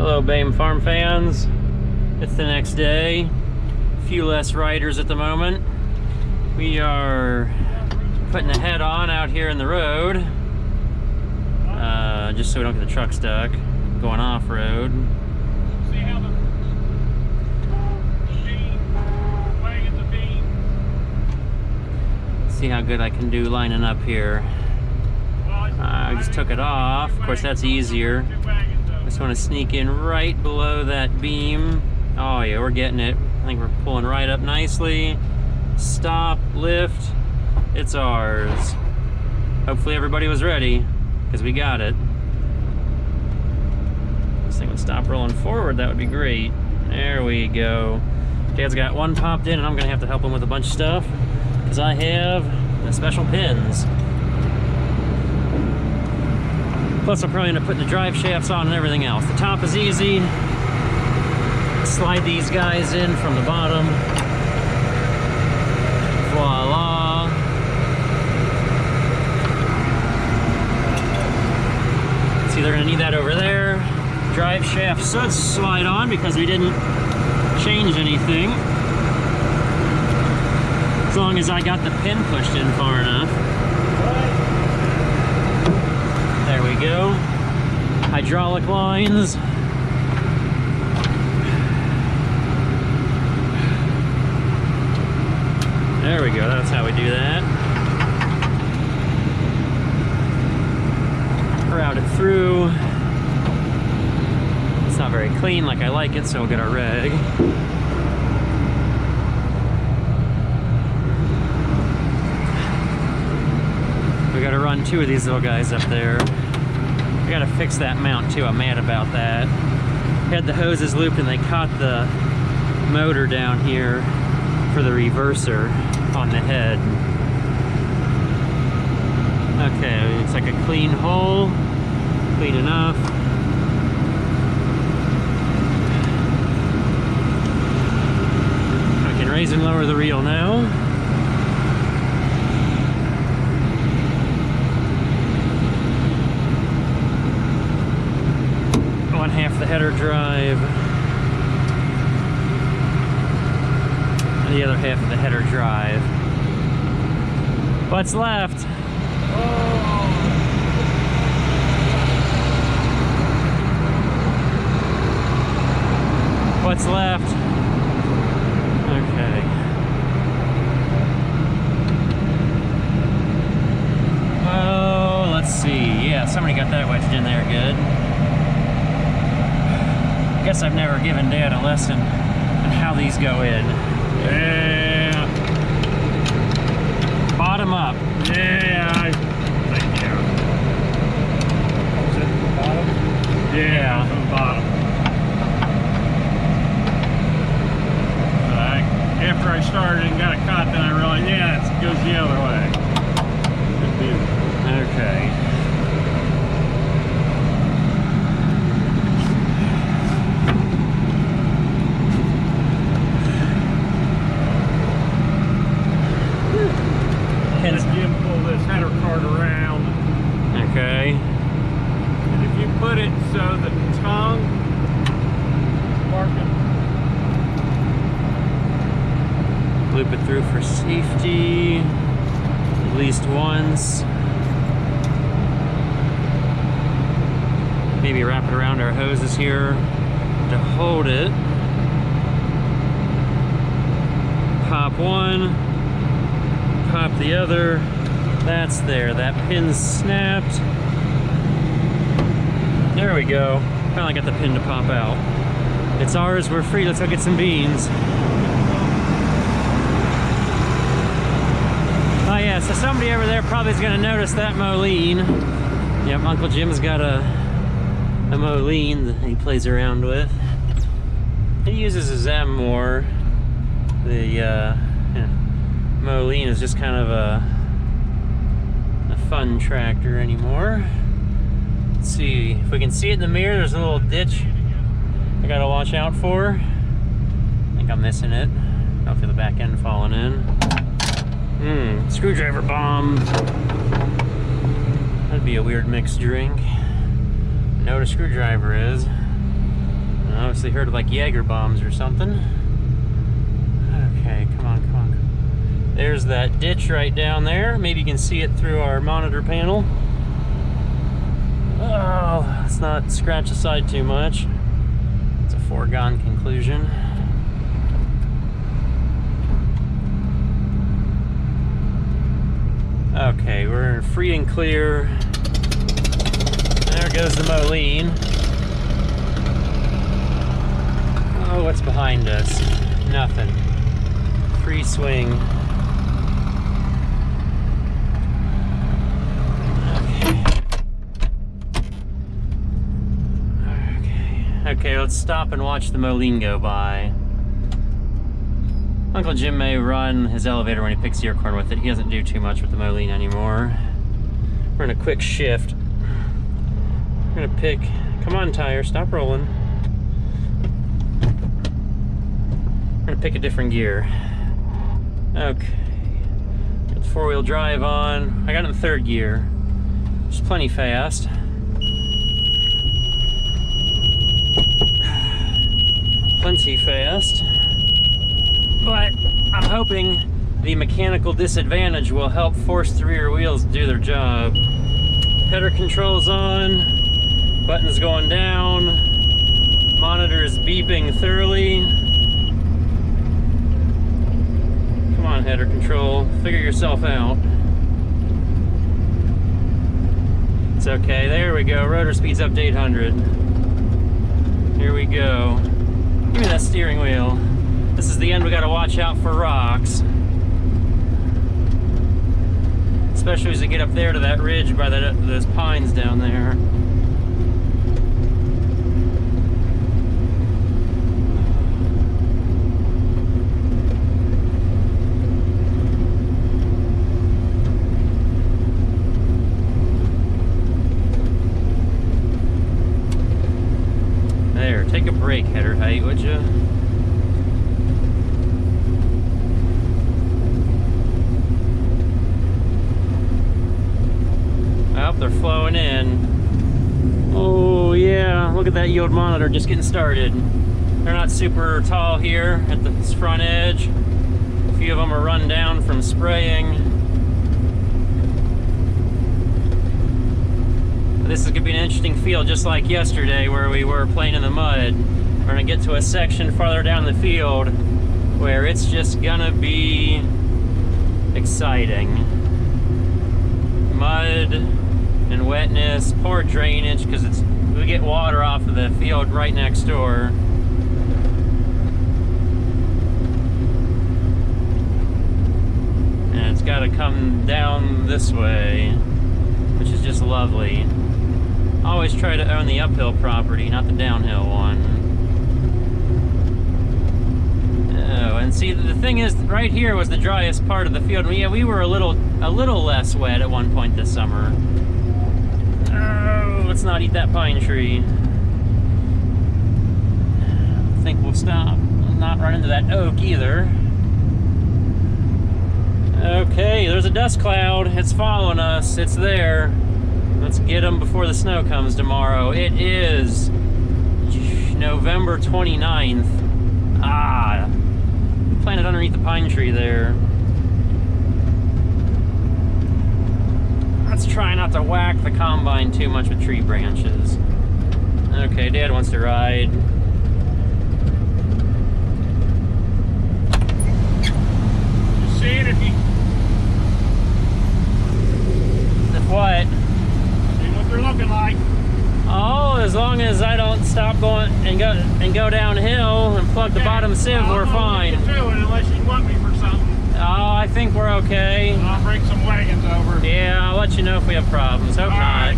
Hello BAME farm fans. It's the next day. A few less riders at the moment. We are putting the head on out here in the road. Just so we don't get the truck stuck. Going off-road. See how the wagons are being. See how good I can do lining up here. I just took it off. Of course, that's easier. Just want to sneak in right below that beam. Oh yeah, we're getting it. I think we're pulling right up nicely. Stop, lift, it's ours. Hopefully everybody was ready, because we got it. This thing would stop rolling forward, that would be great. There we go. Dad's got one popped in, and I'm gonna have to help him with a bunch of stuff, because I have the special pins. Plus, I'm probably gonna put the drive shafts on and everything else. The top is easy. Slide these guys in from the bottom. Voila. See, they're gonna need that over there. Drive shaft should slide on because we didn't change anything. As long as I got the pin pushed in far enough. There we go. Hydraulic lines. There we go, that's how we do that. Route it through. It's not very clean like I like it, so we'll get our rag. We gotta run two of these little guys up there. I gotta fix that mount too, I'm mad about that. Had the hoses looped and they caught the motor down here for the reverser on the head. Okay, looks like a clean hole. Clean enough. I can raise and lower the reel now. One half the header drive. And the other half of the header drive. What's left? Oh. What's left? Okay. Oh, let's see. Yeah, somebody got that wedged in there good. Guess I've never given Dad a lesson on how these go in. Yeah. Bottom up. Yeah, I think, yeah. Was it the bottom? Yeah. From the bottom. After I started and got a cut, then I realized, yeah, it goes the other way. Good deal. Okay. Let Jim pull this header cart around. Okay. And if you put it so the tongue marking. Loop it through for safety at least once. Maybe wrap it around our hoses here to hold it. Pop one, pop the other. That's there. That pin's snapped. There we go. Finally got the pin to pop out. It's ours. We're free. Let's go get some beans. Oh yeah, so somebody over there probably is going to notice that Moline. Yep, Uncle Jim's got a Moline that he plays around with. He uses his M more. The Moline is just kind of a fun tractor anymore. Let's see if we can see it in the mirror. There's a little ditch I gotta watch out for. I think I'm missing it. Don't feel the back end falling in. Screwdriver bomb. That'd be a weird mixed drink. I know what a screwdriver is. Obviously heard of like Jaeger bombs or something. Okay, come on, come on. There's that ditch right down there. Maybe you can see it through our monitor panel. Oh, let's not scratch the side too much. It's a foregone conclusion. Okay, we're free and clear. There goes the Moline. Oh, what's behind us? Nothing. Free swing. Okay, let's stop and watch the Moline go by. Uncle Jim may run his elevator when he picks the acorn with it. He doesn't do too much with the Moline anymore. We're in a quick shift. We're gonna pick, come on tire, stop rolling. We're gonna pick a different gear. Okay, got the four-wheel drive on. I got it in third gear, which is plenty fast. Plenty fast. But I'm hoping the mechanical disadvantage will help force the rear wheels to do their job. Header controls on, buttons going down, monitor is beeping thoroughly. Come on, header control, figure yourself out. It's okay, there we go, rotor speed's up to 800. Here we go. Give me that steering wheel. This is the end, we gotta watch out for rocks. Especially as we get up there to that ridge by those pines down there. There, take a break, header height, would you? They're flowing in. Oh yeah, look at that yield monitor just getting started. They're not super tall here at the front edge. A few of them are run down from spraying. This is gonna be an interesting field, just like yesterday where we were playing in the mud. We're gonna get to a section farther down the field where it's just gonna be exciting. Mud and wetness, poor drainage because we get water off of the field right next door. And it's got to come down this way, which is just lovely. Always try to own the uphill property, not the downhill one. Oh, and see, the thing is, right here was the driest part of the field. Yeah, we were a little less wet at one point this summer. Oh, let's not eat that pine tree. I think we'll stop. Not run into that oak either. Okay, there's a dust cloud. It's following us. It's there. Let's get them before the snow comes tomorrow. It is November 29th. Ah, planted underneath the pine tree there. Let's try not to whack the combine too much with tree branches. Okay, Dad wants to ride. Just seeing if you... If what? See what they're looking like. Oh, as long as I don't stop going and go downhill and plug the bottom sieve, we're fine. I don't know what you can do it unless you want me for something. Oh, I think we're okay. I'll bring some wagons over. Yeah, I'll let you know if we have problems. Hope not. Right.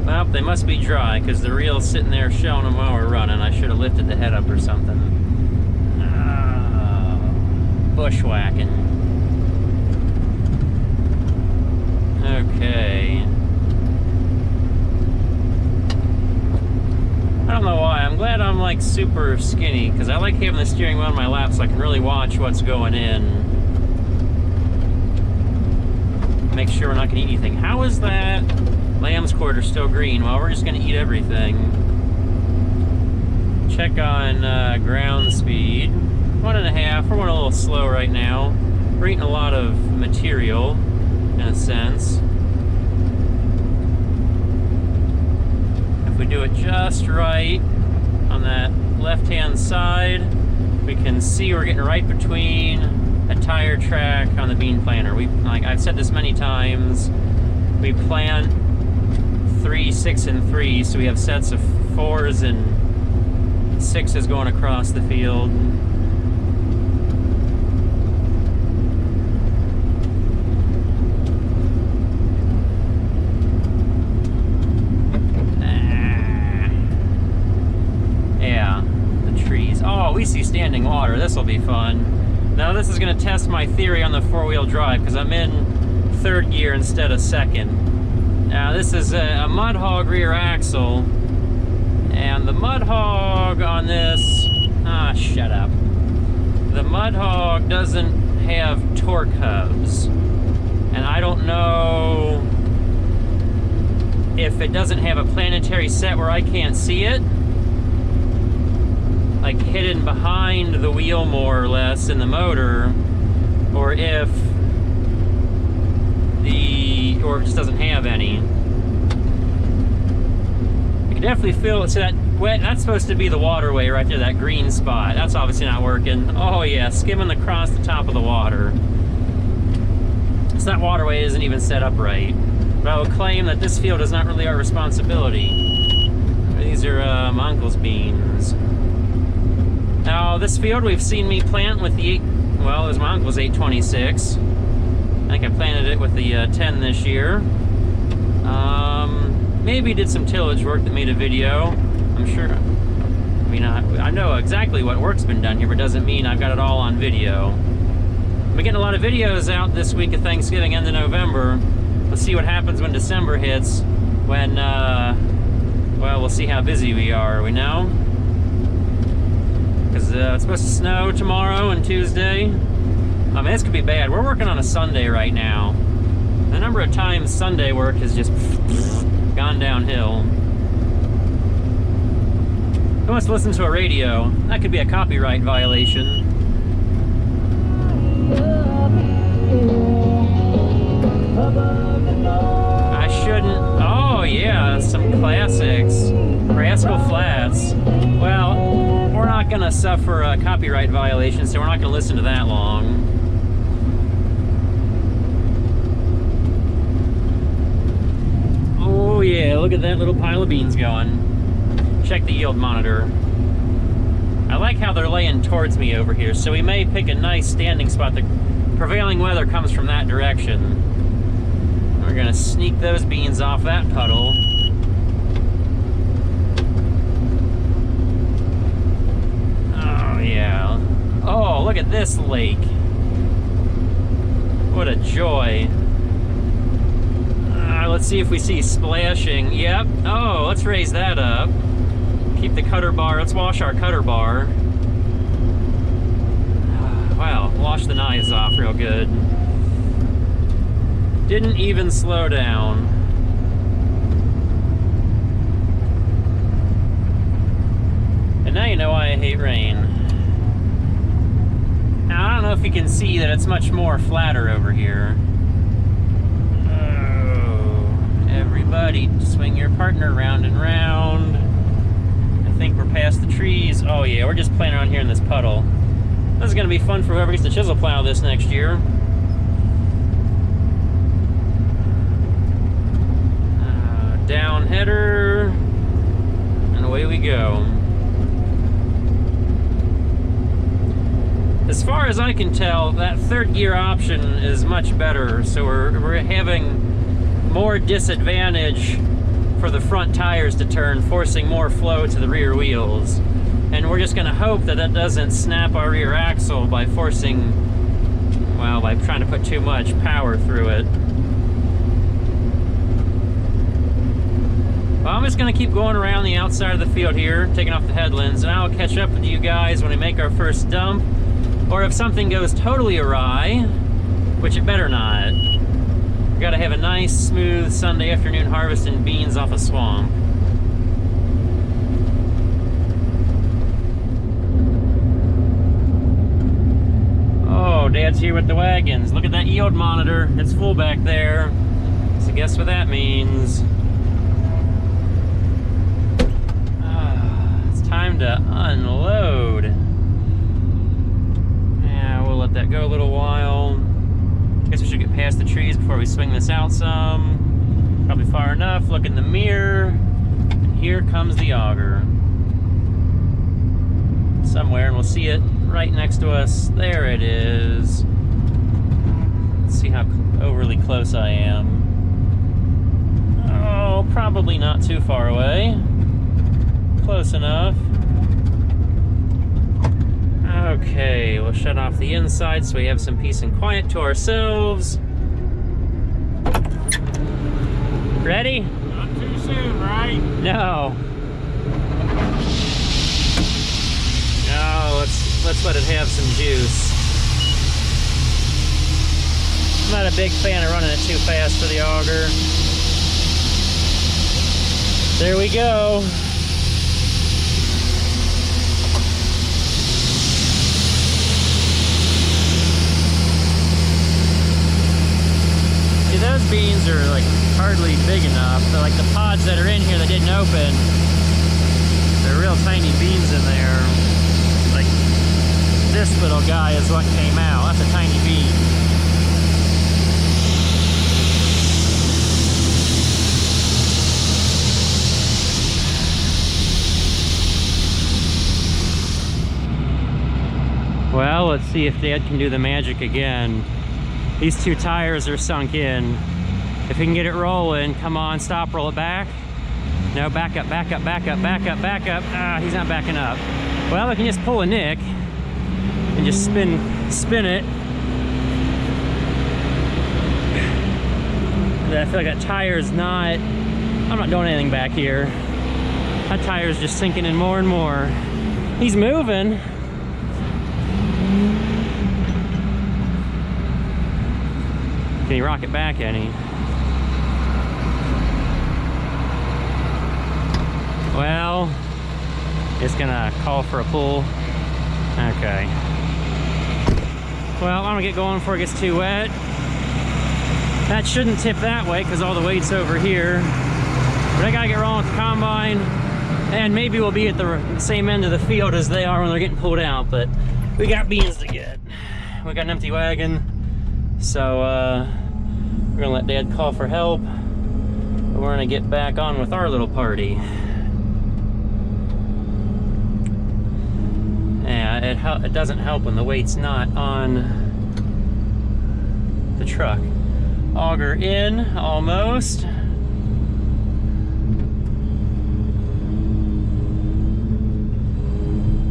Well, they must be dry because the reel's sitting there showing them while we're running. I should have lifted the head up or something. Bushwhacking. Okay. I don't know why. I'm glad I'm like super skinny because I like having the steering wheel on my lap so I can really watch what's going in. Make make sure we're not gonna eat anything. How is that lamb's quarter still green? Well, we're just gonna eat everything. Check on ground speed. 1.5. We're going a little slow right now. We're eating a lot of material, in a sense. If we do it just right on that left-hand side, we can see we're getting right between a tire track on the bean planter. Like I've said this many times, we plant 3, 6, and 3, so we have sets of 4s and 6s going across the field. Oh, we see standing water. This will be fun. Now this is going to test my theory on the 4-wheel drive because I'm in 3rd gear instead of 2nd. Now this is a mud hog rear axle, and the mud hog on this, shut up. The mud hog doesn't have torque hubs, and I don't know if it doesn't have a planetary set where I can't see it, like hidden behind the wheel more or less in the motor, or if it just doesn't have any. I can definitely feel it. So that's supposed to be the waterway right there, that green spot. That's obviously not working. Oh yeah, skimming across the top of the water. So that waterway isn't even set up right. But I will claim that this field is not really our responsibility. These are my uncle's beans. Now, this field we've seen me plant with the it was my uncle's 826. I think I planted it with the 10 this year. Maybe did some tillage work that made a video. I'm sure. I mean, I know exactly what work's been done here, but it doesn't mean I've got it all on video. I'm getting a lot of videos out this week of Thanksgiving, end of November. We'll see what happens when December hits. When, well, we'll see how busy we are, we know? Because it's supposed to snow tomorrow and Tuesday. I mean, this could be bad. We're working on a Sunday right now. The number of times Sunday work has just gone downhill. Who wants to listen to a radio? That could be a copyright violation. I shouldn't. Oh yeah, some classics. Rascal Flats. Well, we're not going to suffer a copyright violation, so we're not going to listen to that long. Oh yeah, look at that little pile of beans going. Check the yield monitor. I like how they're laying towards me over here, so we may pick a nice standing spot. The prevailing weather comes from that direction. We're going to sneak those beans off that puddle. Oh yeah. Oh, look at this lake. What a joy. Let's see if we see splashing. Yep. Oh, let's raise that up. Keep the cutter bar. Let's wash our cutter bar. Wow, wash the knives off real good. Didn't even slow down. And now you know why I hate rain. Now, I don't know if you can see that it's much more flatter over here. Everybody, swing your partner round and round. I think we're past the trees. Oh yeah, we're just playing around here in this puddle. This is going to be fun for whoever gets to chisel plow this next year. Down header, and away we go. As far as I can tell, that 3rd gear option is much better, so we're having more disadvantage for the front tires to turn, forcing more flow to the rear wheels. And we're just going to hope that that doesn't snap our rear axle by forcing, well, by trying to put too much power through it. Well, I'm just going to keep going around the outside of the field here, taking off the headlands, and I'll catch up with you guys when we make our first dump, or if something goes totally awry, which it better not. We got to have nice, smooth Sunday afternoon harvesting beans off a swamp. Oh, Dad's here with the wagons. Look at that yield monitor. It's full back there. So guess what that means? It's time to unload. Yeah, we'll let that go a little while. Guess we should get past the trees before we swing this out some. Probably far enough. Look in the mirror. And here comes the auger. Somewhere, and we'll see it right next to us. There it is. Let's see how overly close I am. Oh, probably not too far away. Close enough. Okay, we'll shut off the inside so we have some peace and quiet to ourselves. Ready? Not too soon, right? No. No, let's let it have some juice. I'm not a big fan of running it too fast for the auger. There we go. See, those beans are like hardly big enough. They're like the pods that are in here that didn't open. They're real tiny beans in there. Like this little guy is what came out. That's a tiny bean. Well, let's see if Dad can do the magic again. These two tires are sunk in. If he can get it rolling, come on, stop, roll it back. No, back up, back up, back up, back up, back up. Ah, he's not backing up. Well, we can just pull a nick and just spin it. I feel like that tire's not, I'm not doing anything back here. That tire's just sinking in more and more. He's moving. Can he rock it back any? Well, it's gonna call for a pull. Okay. Well, I'm gonna get going before it gets too wet. That shouldn't tip that way because all the weight's over here. But I gotta get rolling with the combine, and maybe we'll be at the same end of the field as they are when they're getting pulled out, but we got beans to get. We got an empty wagon, so we're gonna let Dad call for help. We're gonna get back on with our little party. Yeah, it doesn't help when the weight's not on the truck. Auger in, almost.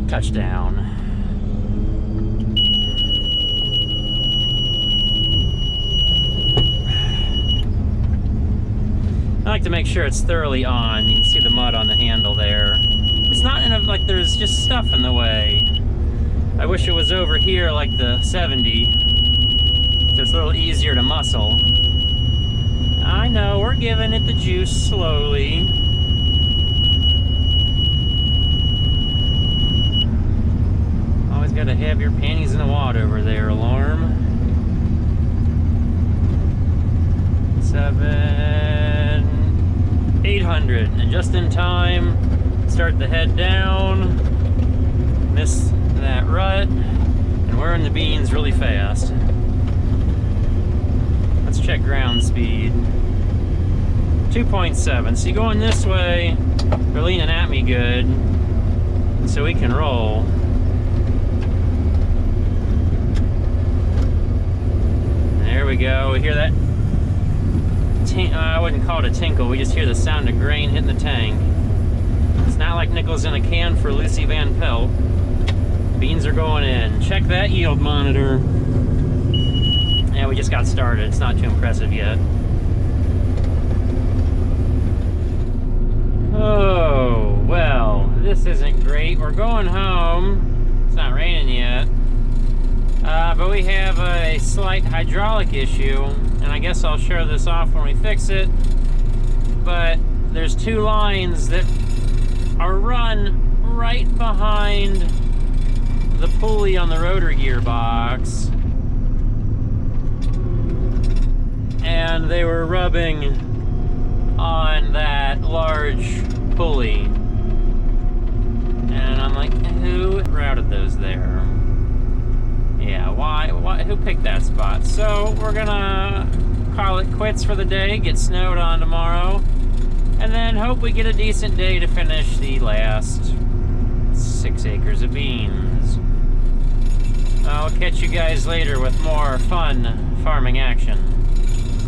Touchdown. I like to make sure it's thoroughly on. You can see the mud on the handle there. It's not in a, like there's just stuff in the way. I wish it was over here like the 70. So it's a little easier to muscle. I know, we're giving it the juice slowly. Always gotta have your panties in the wad over there, alarm. 800, and just in time, start the head down, miss that rut, and we're in the beans really fast. Let's check ground speed. 2.7, so you're going this way, they're leaning at me good, so we can roll. There we go, we hear that? I wouldn't call it a tinkle, we just hear the sound of grain hitting the tank. It's not like nickels in a can for Lucy Van Pelt. Beans are going in. Check that yield monitor. Yeah, we just got started. It's not too impressive yet. Oh, well, this isn't great. We're going home. It's not raining yet. But we have a slight hydraulic issue, and I guess I'll show this off when we fix it. But there's two lines that are run right behind the pulley on the rotor gearbox, and they were rubbing on that large pulley, and I'm like, who routed those there? Yeah, why who picked that spot? So we're gonna call it quits for the day, get snowed on tomorrow, and then hope we get a decent day to finish the last 6 acres of beans. I'll catch you guys later with more fun farming action.